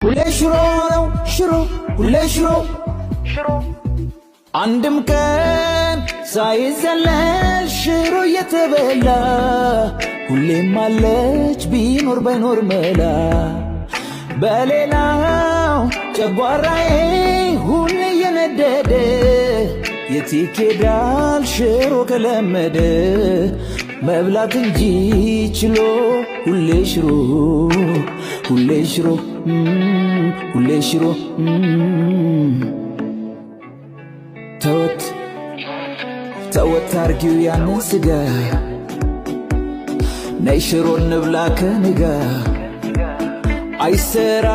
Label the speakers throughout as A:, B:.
A: ሁሌ ሽሮ ነው ሽሮ ሁሌ ሽሮ አንድም ቀን ሳይዘለል ሽሮ እየተበላ ሁሌም አለች ቢኖር ባይኖር መላ በሌላው ጨጓራዬ ሁሌ እየነደደ የት ይኬዳል ሽሮ ከለመደ መብላት እንጂ ችሎ ሁሌ ሽሮ ሁሌ ሽሮ ሁሌ ሽሮ ተወት ተወት አርጊው ያንን ስጋ ነይ ሽሮ እንብላ ከንጋ አይሰራ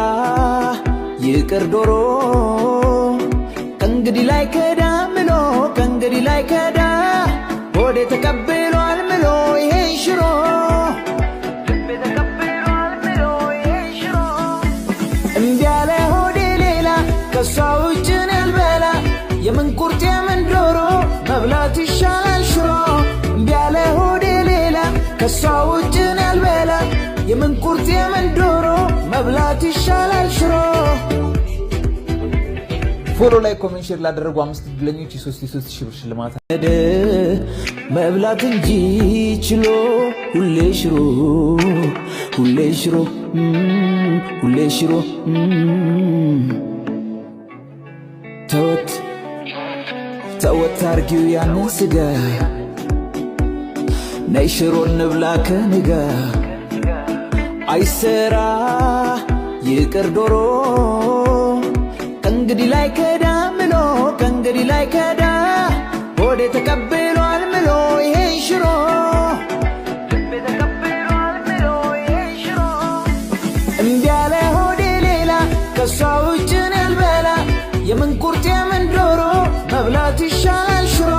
A: ይቅር ዶሮ ከእንግዲህ ላይ ከዳ ምሎ ከእንግዲህ ላይ ከዳ ሆዴ ተቀብሏል ምሎ ይሄን ሽሮ ልቤ ተቀብሏል ምሎ ይሄን ሽሮ እምቢ ያለ ሆዴ ሌላ ከሷ ውጭን ያልበላ የምን ቁርጥ የምን ዶሮ መብላት ይሻላል ሽሮ እምቢ ያለ ሆዴ ሌላ ከሷ ውጭን ያልበላ የምን ቁርጥ የምን ዶሮ መብላት ይሻላል ሽሮ። ፎሎ ላይ ኮሜንት ሼር ላደረጉ 5 እድለኞች የ3 ሺህ ብር ሽልማት መብላት እንጂ ችሎ ሁሌ ሽሮ ሁሌ ሽሮ ሁሌ ሽሮ ተወት ተወት አርጊው ያንን ስጋ ነይ ሽሮ እንብላ ከንጋ አይሰራ ይቅር ዶሮ ከእንግዲህ ላይ ከዳ ምሎ ከእንግዲህ ላይ ከዳ ሆዴ ተቀብሏል ምሎ ይሄን ሽሮ ልቤ ተቀብሏል ምሎ ይሄን ሽሮ እምቢ ያለ ሆዴ ሌላ ከሷ ውጭን ያልበላ የምን ቁርጥ የምን ዶሮ መብላት ይሻላል ሽሮ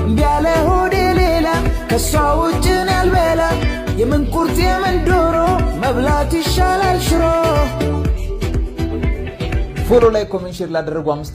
A: እምቢ ያለ ሆዴ ሌላ ከሷ ውጭን ያልበላ የምን ቁርጥ የምን ዶሮ መብላት ይሻላል ሽሮ። ፎሎ ላይ ኮሜንት ሼር ላደረጉ 5